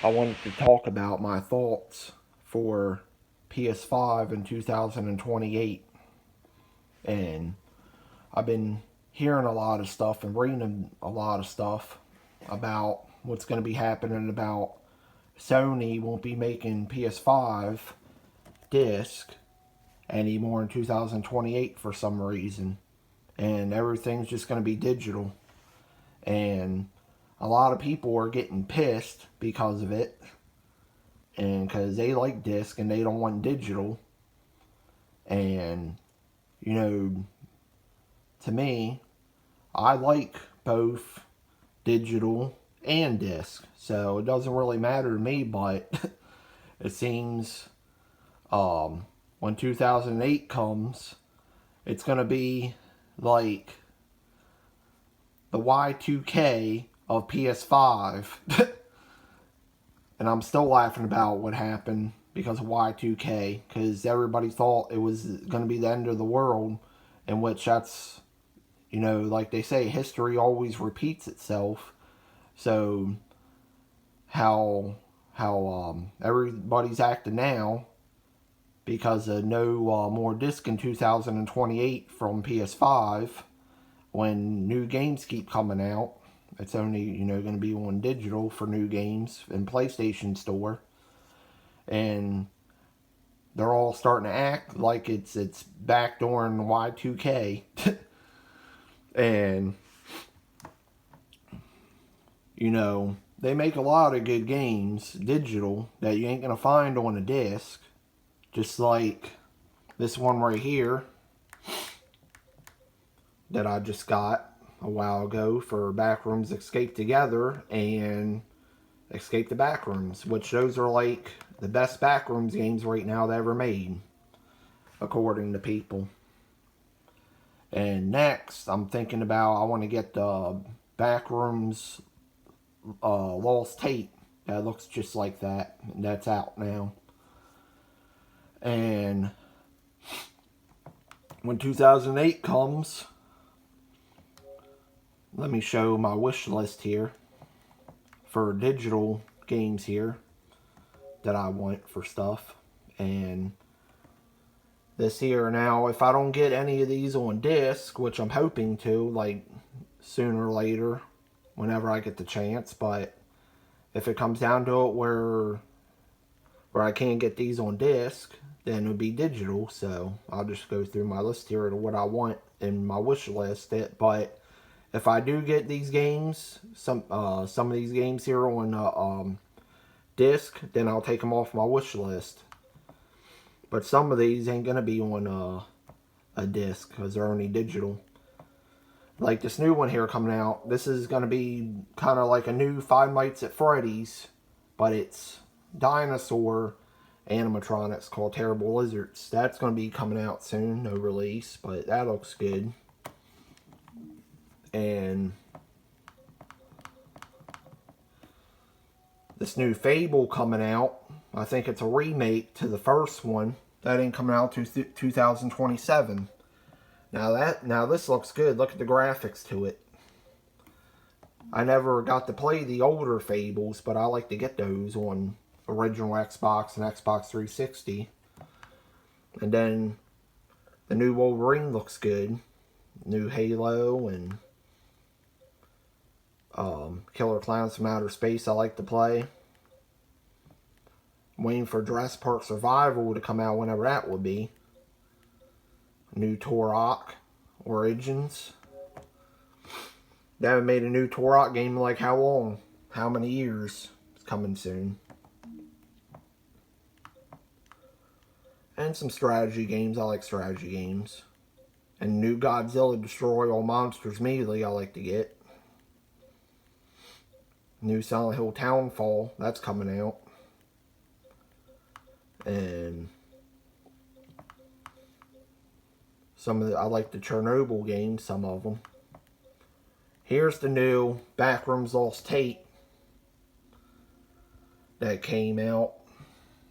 I wanted to talk about my thoughts for PS5 in 2028. And I've been hearing a lot of stuff and reading a lot of stuff about what's going to be happening about Sony won't be making PS5 disc anymore in 2028 for some reason. And everything's just going to be digital. And a lot of people are getting pissed because of it, and because they like disc and they don't want digital. And you know, to me, I like both digital and disc, so it doesn't really matter to me. But it seems when 2008 comes, it's gonna be like the Y2K of PS5. And I'm still laughing about what happened because of Y2K, because everybody thought it was going to be the end of the world, in which that's, like they say, history always repeats itself. So how everybody's acting now because of no more disc in 2028 from PS5, when new games keep coming out. It's only, going to be on digital for new games in PlayStation Store. And they're all starting to act like it's back during Y2K. And, they make a lot of good games digital that you ain't going to find on a disc. Just like this one right here that I just got a while ago for Backrooms Escape Together and Escape the Backrooms, which those are like the best Backrooms games right now that ever made, according to people. And next, I'm thinking about, I want to get the Backrooms Lost Tape that looks just like that. That's out now. And when 2008 comes, let me show my wish list here for digital games here that I want for stuff. And this here now, if I don't get any of these on disc, which I'm hoping to, like sooner or later, whenever I get the chance, but if it comes down to it where I can't get these on disc, then it would be digital. So I'll just go through my list here of what I want in my wish list. But if I do get these games, some of these games here on disc, then I'll take them off my wish list. But some of these ain't gonna be on a disc because they're only digital. Like this new one here coming out, this is gonna be kind of like a new Five Nights at Freddy's, but it's dinosaur animatronics called Terrible Lizards. That's gonna be coming out soon, no release, but that looks good. And this new Fable coming out, I think it's a remake to the first one. That ain't coming out to 2027. Now this looks good. Look at the graphics to it. I never got to play the older Fables, but I like to get those on original Xbox and Xbox 360. And then the new Wolverine looks good. New Halo and Killer Clowns from Outer Space I like to play. Waiting for Jurassic Park Survival to come out whenever that will be. New Turok Origins. They haven't made a new Turok game in like how long? How many years? It's coming soon. And some strategy games. I like strategy games. And new Godzilla Destroy All Monsters Immediately I like to get. New Silent Hill Townfall. That's coming out. And I like the Chernobyl games, some of them. Here's the new Backrooms Lost Tape that came out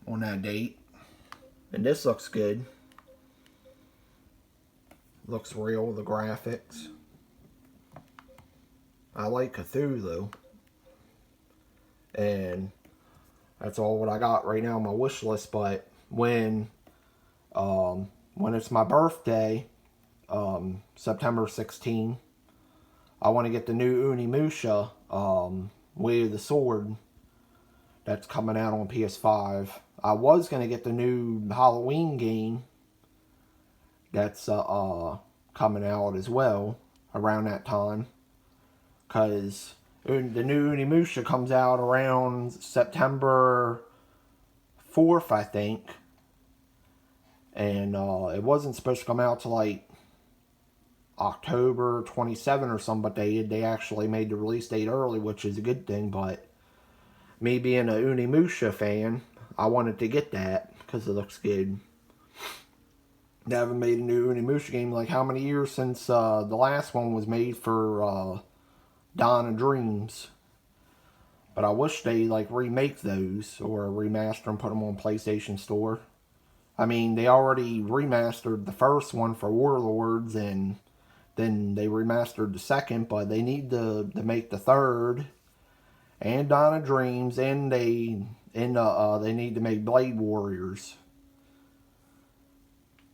on that date. And this looks good. Looks real, the graphics. I like Cthulhu. And That's all what I got right now on my wish list. But when it's my birthday, September 16th, I want to get the new Unimusha, Way of the Sword, that's coming out on PS5. I was going to get the new Halloween game that's coming out as well around that time, because the new Unimusha comes out around September 4th, I think, and it wasn't supposed to come out till like October 27 or something, but they actually made the release date early, which is a good thing. But me being a Unimusha fan, I wanted to get that because it looks good. They haven't made a new Unimusha game like how many years since the last one was made for Dawn of Dreams. But I wish they like remake those or remaster and put them on PlayStation Store. I mean, they already remastered the first one for Warlords, and then they remastered the second, but they need to make the third and Dawn of Dreams, and they need to make Blade Warriors.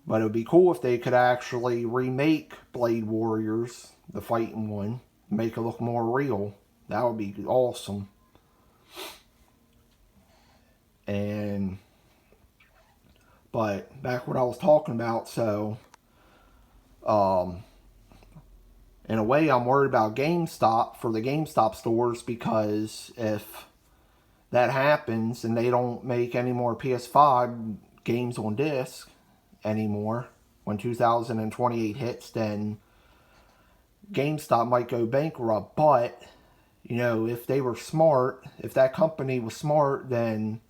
But it would be cool if they could actually remake Blade Warriors, the fighting one, make it look more real. That would be awesome. But back what I was talking about, so in a way I'm worried about GameStop for the GameStop stores, because if that happens and they don't make any more PS5 games on disc anymore when 2028 hits, then GameStop might go bankrupt. But you know, if they were smart, if that company was smart, then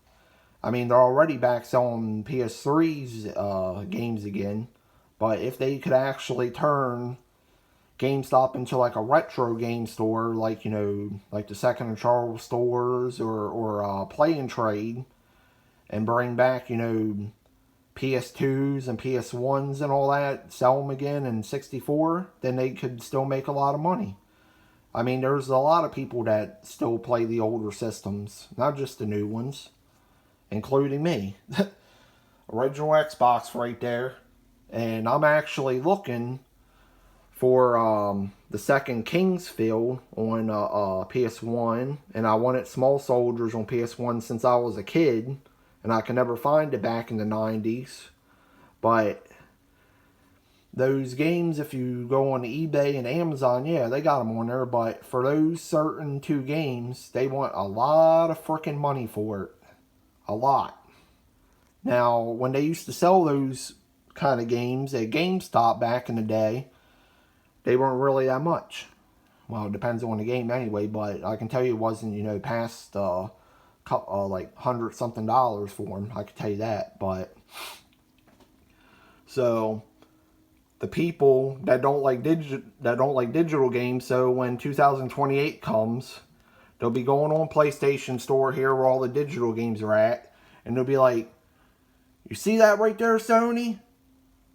I mean, they're already back selling PS3's games again. But if they could actually turn GameStop into like a retro game store, like, you know, like the Second and Charles stores or Play and Trade, and bring back, you know, PS2s and PS1s and all that, sell them again in 64, then they could still make a lot of money. I mean, there's a lot of people that still play the older systems, not just the new ones, including me. Original Xbox right there. And I'm actually looking for the second Kingsfield on PS1, and I wanted Small Soldiers on PS1 since I was a kid, and I can never find it back in the 90s. But those games, if you go on eBay and Amazon, yeah, they got them on there. But for those certain two games, they want a lot of freaking money for it. A lot. Now, when they used to sell those kind of games at GameStop back in the day, they weren't really that much. Well, it depends on the game anyway, but I can tell you it wasn't, you know, past like $100-something for them. I can tell you that. But so the people that don't like digital games, so when 2028 comes, they'll be going on PlayStation Store here where all the digital games are at, and they'll be like, "You see that right there, Sony?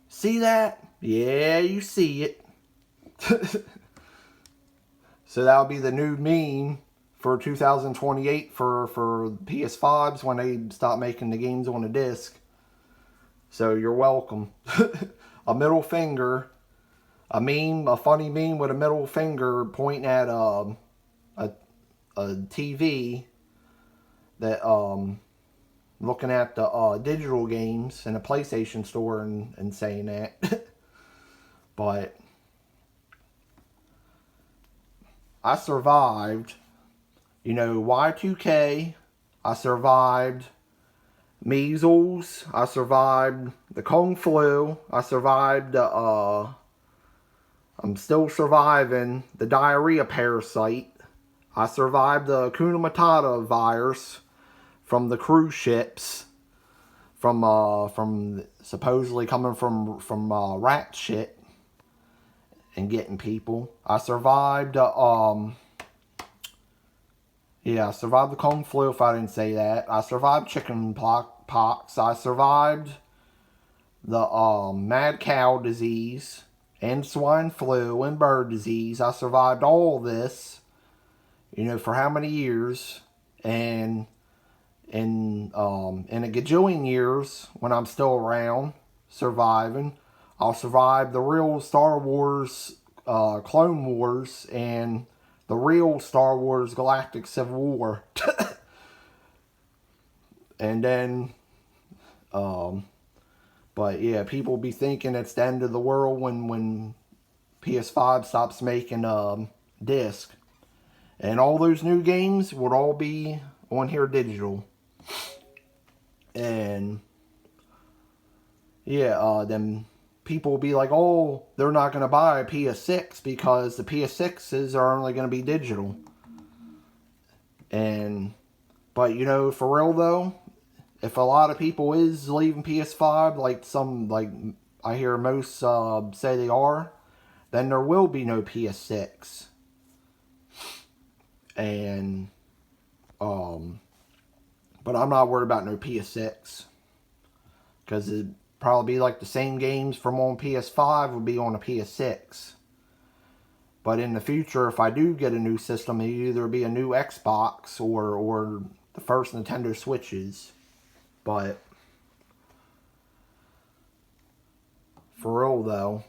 See that? Yeah, you see it." So that'll be the new meme for 2028 for PS5s when they stop making the games on a disc. So you're welcome. A middle finger, a meme, a funny meme with a middle finger pointing at a TV that looking at the digital games in a PlayStation store and saying that. But I survived, you know, Y2K, I survived measles, I survived the Kung Flu, I survived I'm still surviving the diarrhea parasite, I survived the Hakuna Matata virus from the cruise ships, from supposedly coming from rat shit and getting people. I survived I survived the Kung Flu, if I didn't say that. I survived chicken pox. I survived the mad cow disease and swine flu and bird disease. I survived all this, you know, for how many years? And in a gajillion years, when I'm still around, surviving, I'll survive the real Star Wars Clone Wars and the real Star Wars Galactic Civil War. And then, but yeah, people be thinking it's the end of the world when PS5 stops making disc. And all those new games would all be on here digital. And yeah, then people will be like, oh, they're not going to buy a PS6 because the PS6s are only going to be digital. But you know, for real though, if a lot of people is leaving PS5, like I hear most say they are, then there will be no PS6. And but I'm not worried about no PS6 because it'd probably be like the same games from on PS5 would be on a PS6. But in the future, if I do get a new system, it'll either be a new Xbox or the first Nintendo Switches. But for real though,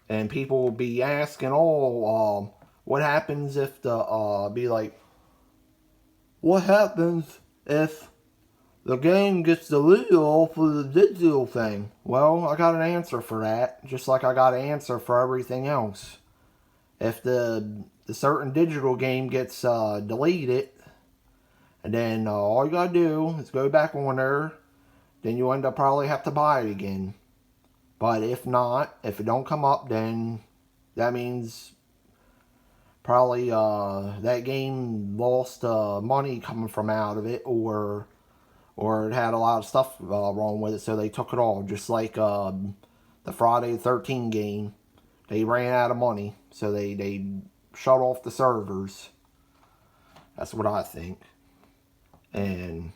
and people will be asking, oh, what happens if be like, what happens if the game gets deleted off of the digital thing? Well, I got an answer for that, just like I got an answer for everything else. If the certain digital game gets deleted, and then all you gotta do is go back on there, then you end up probably have to buy it again. But if not, if it don't come up, then that means probably that game lost money coming from out of it, or it had a lot of stuff wrong with it, so they took it all. Just like the Friday the 13th game, they ran out of money, so they shut off the servers. That's what I think. And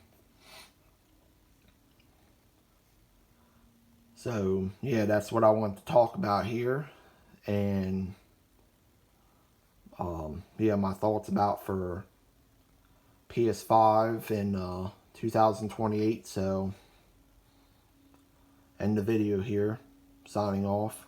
so yeah, that's what I want to talk about here. And yeah, my thoughts about for PS5 in 2028. So end the video here. Signing off.